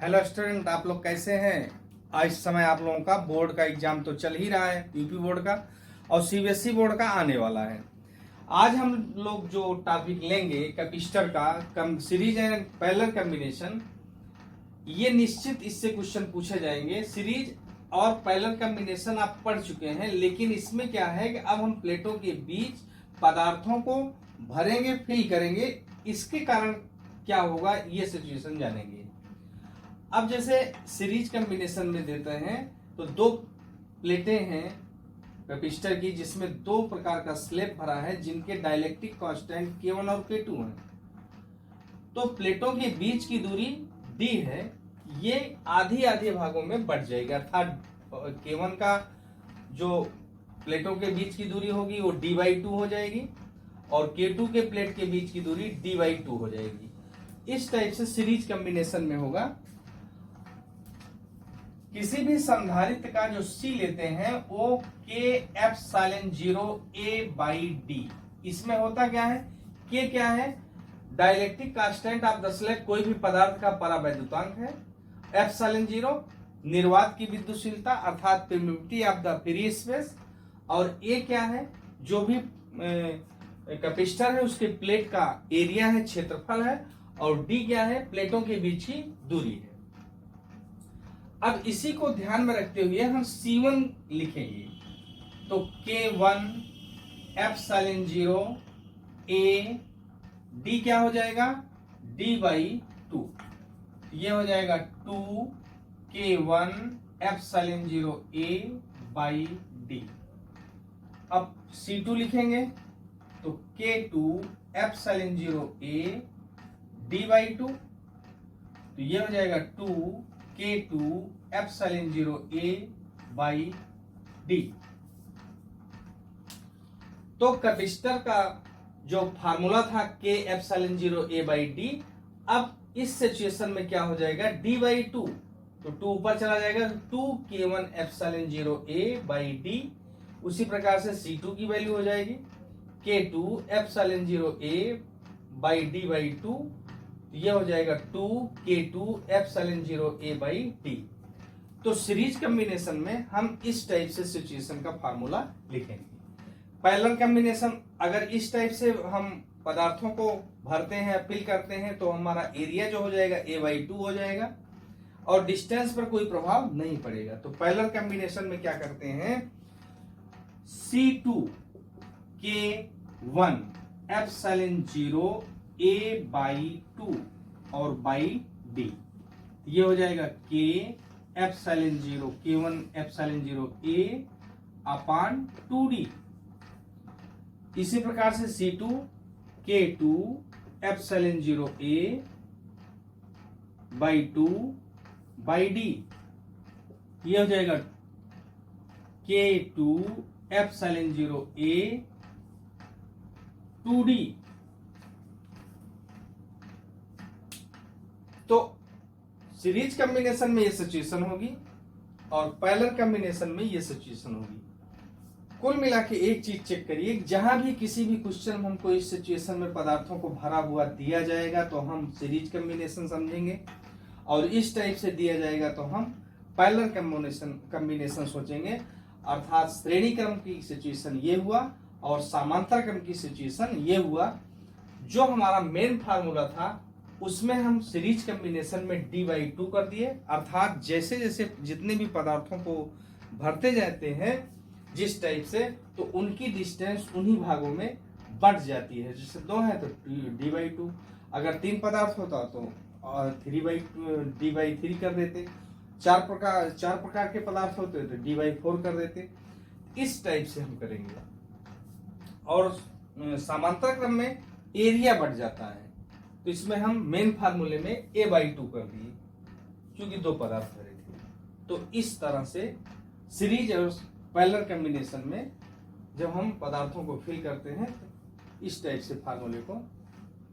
Hello student, आप लोग कैसे हैं। आज इस समय आप लोगों का बोर्ड का एग्जाम तो चल ही रहा है, यूपी बोर्ड का और सीबीएसई बोर्ड का आने वाला है। आज हम लोग जो टॉपिक लेंगे कैपिस्टर का सीरीज एंड पैरेलल कॉम्बिनेशन, ये निश्चित इससे क्वेश्चन पूछे जाएंगे। सीरीज और पैरेलल कॉम्बिनेशन आप पढ़ चुके हैं, लेकिन इसमें क्या है कि अब हम प्लेटों के बीच पदार्थों को भरेंगे, फिल करेंगे। इसके कारण क्या होगा ये सिचुएशन जानेंगे। अब जैसे सीरीज कॉम्बिनेशन में देते हैं तो दो प्लेटें हैं कैपिस्टर की, जिसमें दो प्रकार का स्लैब भरा है, जिनके डाइलेक्ट्रिक कांस्टेंट K1 और K2 हैं। तो प्लेटों के बीच की दूरी D है, ये आधी आधे भागों में बढ़ जाएगी। अर्थात K1 का जो प्लेटों के बीच की दूरी होगी वो D/2 हो जाएगी और K2 के प्लेट के बीच की दूरी D/2 हो जाएगी। इस टाइप से सीरीज कॉम्बिनेशन में होगा। किसी भी संधारित्र का जो C लेते हैं वो K(ε0A/D), इसमें होता क्या है, K क्या है, dielectric constant of the slab, कोई भी पदार्थ का परावैद्युतांक है। ε0 निर्वात की विद्युतशीलता अर्थात permittivity of the free space, और A क्या है, जो भी कैपेसिटर है उसके प्लेट का एरिया है, क्षेत्रफल है, और D क्या है, प्लेटों के बीच की दूरी है। अब इसी को ध्यान में रखते हुए हम C1 लिखेंगे, तो K1(ε0A)D क्या हो जाएगा, D/2। ये हो जाएगा 2K1(ε0A/D। अब C2 लिखेंगे तो K2(ε0A)D/2, तो ये हो जाएगा 2K2(ε0A/D। तो कैपेसिटर का जो फार्मूला था K(ε0A/D), अब इस सिचुएशन में क्या हो जाएगा, D/2, तो 2 ऊपर चला जाएगा, 2K1(ε0A/D। उसी प्रकार से C2 की वैल्यू हो जाएगी K2(ε0A/D/2, ये हो जाएगा 2K2(ε0A/D। तो सीरीज कॉम्बिनेशन में हम इस टाइप से सिचुएशन का फार्मूला लिखेंगे। पैरेलल कॉम्बिनेशन, अगर इस टाइप से हम पदार्थों को भरते हैं, फिल करते हैं, तो हमारा एरिया जो हो जाएगा A/2 हो जाएगा और डिस्टेंस पर कोई प्रभाव नहीं पड़ेगा। तो पैरेलल कॉम्बिनेशन में क्या करते हैं, C2 K1(ε0A/2 और by D, ये हो जाएगा K(ε0A/2D। इसी प्रकार से C2 K2(ε0A/2 by D, ये हो जाएगा K2(ε0A/2D। तो सीरीज कॉम्बिनेशन में ये सिचुएशन होगी और पैरेलल कॉम्बिनेशन में ये सिचुएशन होगी। कुल मिला के एक चीज चेक करिए, जहां भी किसी भी क्वेश्चन में हमको इस सिचुएशन में पदार्थों को भरा हुआ दिया जाएगा तो हम सीरीज कॉम्बिनेशन समझेंगे, और इस टाइप से दिया जाएगा तो हम पैरेलल कॉम्बिनेशन सोचेंगे। अर्थात श्रेणी क्रम की सिचुएशन ये हुआ और समांतर क्रम की सिचुएशन ये हुआ। जो हमारा मेन फार्मूला था उसमें हम सीरीज कॉम्बिनेशन में D/2 कर दिए, अर्थात जैसे जैसे जितने भी पदार्थों को भरते जाते हैं जिस टाइप से, तो उनकी डिस्टेंस उन्हीं भागों में बढ़ जाती है। जैसे 2 है तो D/2, अगर 3 पदार्थ होता तो D/3 कर देते, 4 प्रकार के पदार्थ होते तो D/4 कर देते। इस टाइप से हम करेंगे। और समांतर क्रम में एरिया बढ़ जाता है, तो इसमें हम मेन फार्मूले में A/2 कर दिए क्योंकि 2 पदार्थ भरे थे। तो इस तरह से सीरीज और पैरेलल कॉम्बिनेशन में जब हम पदार्थों को फिल करते हैं तो इस टाइप से फार्मूले को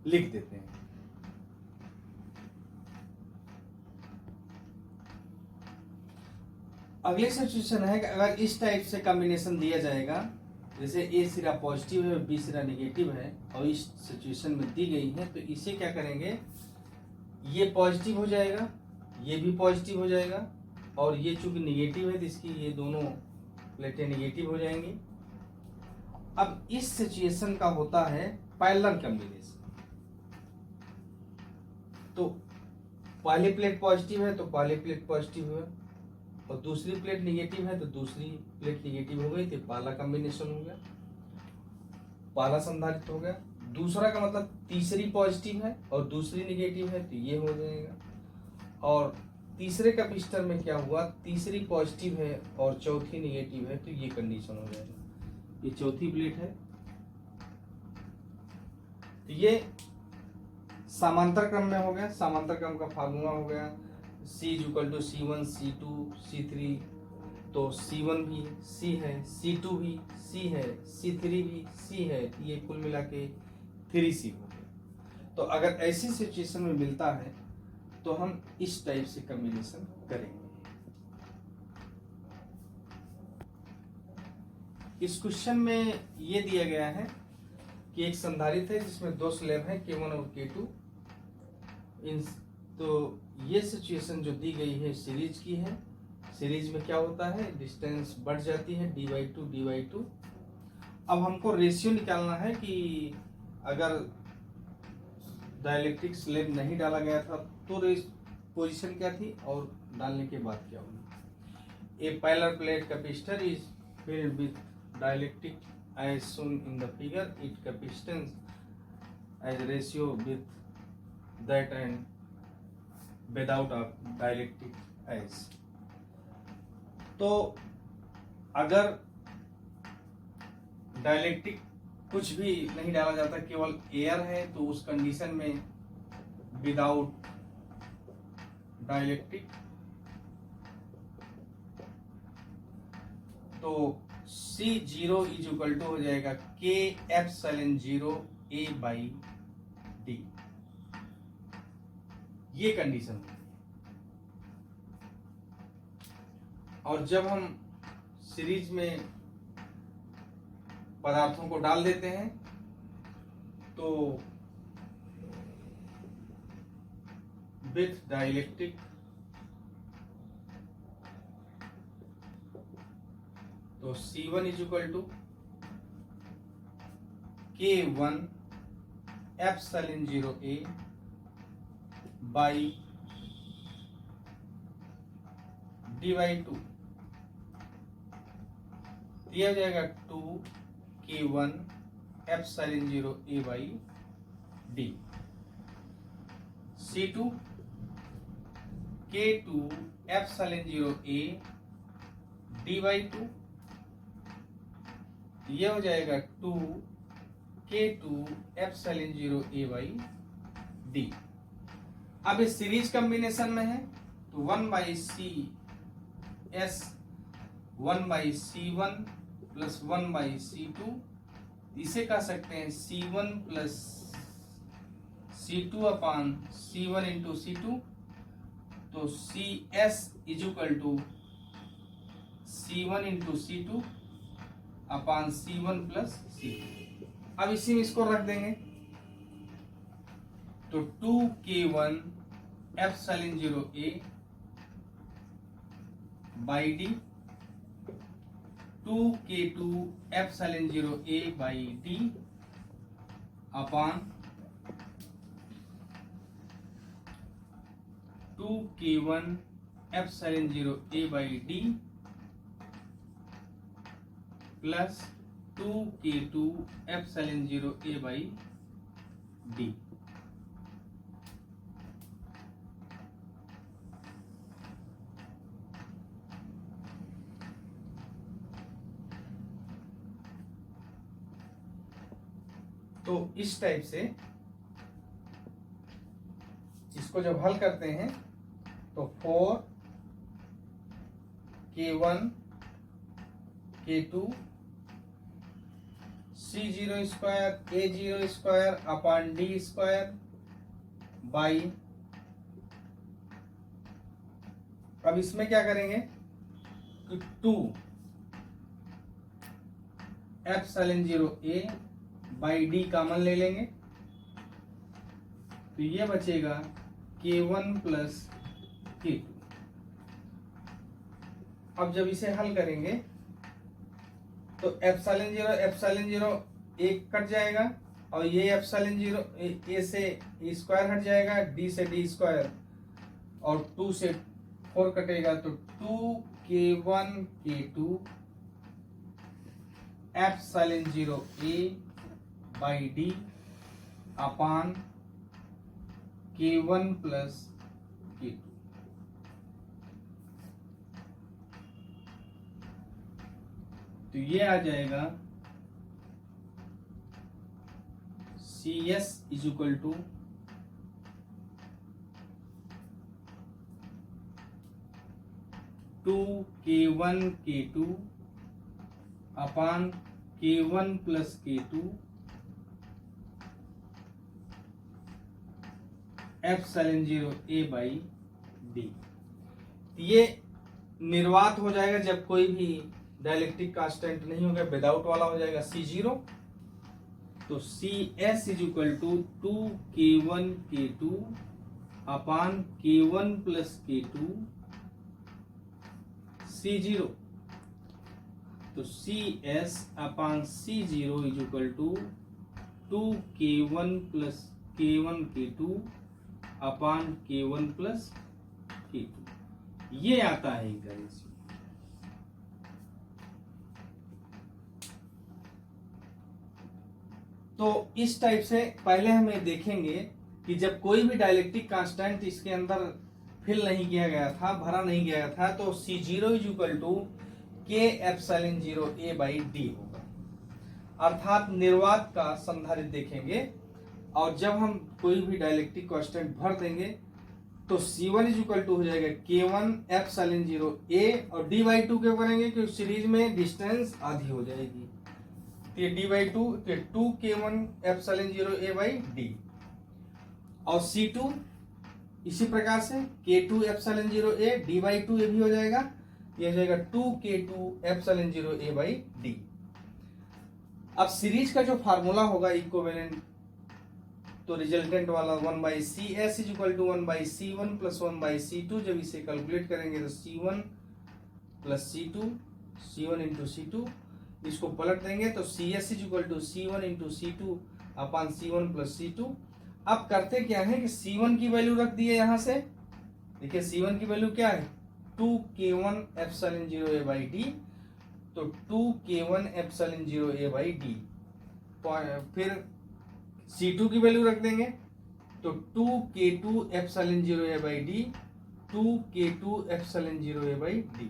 लिख देते हैं। अगली सिचुएशन है कि अगर इस टाइप से कॉम्बिनेशन दिया जाएगा, जैसे A सिरा पॉजिटिव है और B सिरा नेगेटिव है और इस सिचुएशन में दी गई है, तो इसे क्या करेंगे, ये पॉजिटिव हो जाएगा ये भी पॉजिटिव हो जाएगा, और ये चूंकि निगेटिव है तो इसकी ये दोनों प्लेटें निगेटिव हो जाएंगी। अब इस सिचुएशन का होता है पैरेलल कॉम्बिनेशन। तो पहली प्लेट पॉजिटिव है तो पहली प्लेट पॉजिटिव है, और दूसरी प्लेट निगेटिव है तो दूसरी प्लेट निगेटिव हो गई, तो पहला कॉम्बिनेशन हो गया, पहला संधारित्र हो गया। दूसरा का मतलब तीसरी पॉजिटिव है और दूसरी निगेटिव है तो ये हो जाएगा। और तीसरे कैपेसिटर में क्या हुआ, तीसरी पॉजिटिव है और चौथी निगेटिव है तो ये कंडीशन हो जाएगा। ये चौथी प्लेट है, तो ये समांतर क्रम में हो गया। समांतर क्रम का फार्मूला हो गया C=C1 C2 C3, तो C1 भी C है, C2 भी C है, C3 भी C है, ये कुल मिला के 3C हो गया। तो अगर ऐसी सिचुएशन में मिलता है तो हम इस टाइप से कॉम्बिनेशन करेंगे। इस क्वेश्चन में ये दिया गया है कि एक संधारित्र है जिसमें दो स्लैब है K1 और K2। तो ये सिचुएशन जो दी गई है सीरीज की है। सीरीज में क्या होता है, डिस्टेंस बढ़ जाती है d/2 अब हमको रेशियो निकालना है कि अगर डाइलेक्ट्रिक स्लैब नहीं डाला गया था तो पोजीशन क्या थी और डालने के बाद क्या होगी। A parallel plate capacitor is filled with dielectric as shown in the figure. Its capacitance as ratio with that and without a dielectric as. तो अगर डाइलेक्ट्रिक कुछ भी नहीं डाला जाता, केवल एयर है, तो उस कंडीशन में विदाउट डाइलेक्ट्रिक तो C0 = हो जाएगा K∈0 A/D। ये कंडीशन। और जब हम सीरीज में पदार्थों को डाल देते हैं तो विथ डाइलेक्ट्रिक तो C1 = K1∈0 A/D/2 दिया जाएगा 2 K1∈0 A/D। C2 K2∈0 A/D/2 ये हो जाएगा 2 K2∈0 A/D। अब इस सीरीज कॉम्बिनेशन में है तो 1/CS 1/C1 + 1/C2, इसे कह सकते हैं C1 + C2/C1 × C2। तो CS = C1 × C2 C1 + C2। अब इसी में इसको रख देंगे तो 2 K1∈0 A/D 2 K2∈0 A/D upon 2 K1∈0 A/D plus 2 K2∈0 A/D। तो इस टाइप से इसको जब हल करते हैं तो 4 K1 K2 C02 A02 upon D² by. अब इसमें क्या करेंगे कि 2 ∈0 A/D कॉमन ले लेंगे तो ये बचेगा K1 + K2। अब जब इसे हल करेंगे तो एप्सिलॉन जीरो एक कट जाएगा और ये एप्सिलॉन जीरो ए से ए स्क्वायर हट जाएगा, डी से डी स्क्वायर और 2 से 4 कटेगा तो 2k1 k2 epsilon zero A by D upon k1 plus k2। तो ये आ जाएगा CS is equal to 2k1 k2 upon k1 plus k2 epsilon zero A by D. ये निर्वात हो जाएगा जब कोई भी डाइलेक्ट्रिक कांस्टेंट नहीं होगा, विदाउट वाला हो जाएगा C0। तो CS is equal to 2k1 k2 upon k1 plus k2 C0। तो CS upon C0 is equal to 2k1 plus k1 k2 upon k1 plus k2। ये आता है इनका रेशियो। तो इस टाइप से पहले हम ये देखेंगे कि जब कोई भी डाइलेक्ट्रिक कांस्टेंट इसके अंदर फिल नहीं किया गया था, भरा नहीं गया था, तो C0 is equal to K epsilon zero A by D होगा। अर्थात निर्वात का संधारित्र देखेंगे और जब हम कोई भी डाइलेक्ट्रिक कांस्टेंट भर देंगे तो C1 इज इक्वल टू हो जाएगा K1 एप्सिलॉन जीरो A और D बाई 2 क्यों करेंगे, क्योंकि सीरीज में डिस्टेंस आधी हो जाएगी। ये D by 2 2k1 epsilon zero A by D और C2 इसी प्रकार से K2 epsilon zero A D by 2 ये भी हो जाएगा, ये हो जाएगा 2k2 epsilon zero A by D. अब सीरीज का जो फार्मूला होगा इक्विवेलेंट, तो रिजल्टेंट वाला 1 by CS is equal to 1 by C1 plus 1 by C2। जब इसे कैलकुलेट करेंगे तो C1 plus C2, C1 into C2, इसको पलट देंगे तो CS is equal to C1 into C2 upon C1 plus C2। अब करते क्या है कि C1 की वैल्यू रख दिए यहां से, देखिए C1 की वैल्यू क्या है 2k1 epsilon zero A by D. तो 2k1 epsilon zero A by D, फिर C2 की वैल्यू रख देंगे तो 2k2 epsilon zero A by D, 2k2 epsilon zero A by D.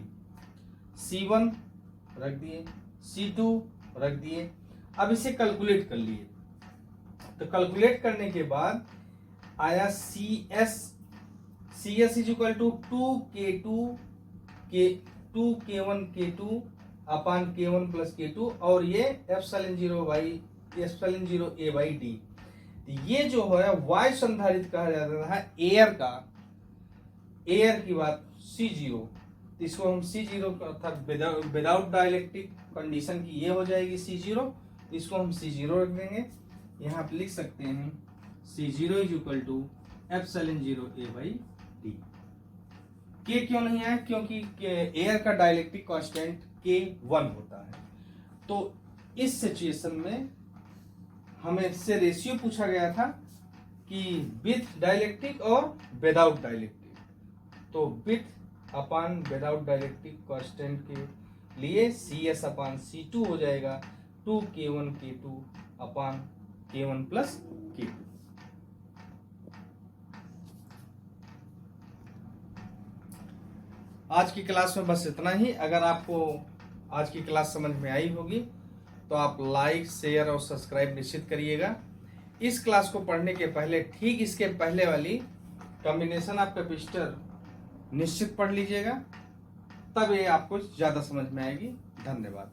C1 रख दिए, C2 रख दिए। अब इसे कैलकुलेट कर लिए, तो कैलकुलेट करने के बाद आया CS is equal to 2k1 k2 upon k1 plus k2 और ये epsilon zero A by D. ये जो है वायु संधारित्र कहा जाता है एयर का, एयर की बात C0, इसको हम C0 अर्थात विदाउट डाइलेक्ट्रिक कंडीशन की ये हो जाएगी C0, इसको हम C0 रख देंगे। यहाँ आप लिख सकते हैं C0 is equal to epsilon zero A by D. K क्यों नहीं आया, क्योंकि एयर का डाइलेक्ट्रिक कांस्टेंट K1 होता है। तो इस सिचुएशन में हमें से रेशियो पूछा गया था कि विथ डाइलेक्ट्रिक और विदाउट डाइलेक्ट्रिक, तो with upon without dielectric constant के लिए CS अपान C2 हो जाएगा 2k1 k2 upon k1 plus k2। आज की क्लास में बस इतना ही। अगर आपको आज की क्लास समझ में आई होगी तो आप लाइक, शेयर और सब्सक्राइब निश्चित करिएगा। इस क्लास को पढ़ने के पहले ठीक इसके पहले वाली कॉम्बिनेशन ऑफ कैपेसिटर निश्चित पढ़ लीजिएगा, तब ये आपको ज़्यादा समझ में आएगी। धन्यवाद।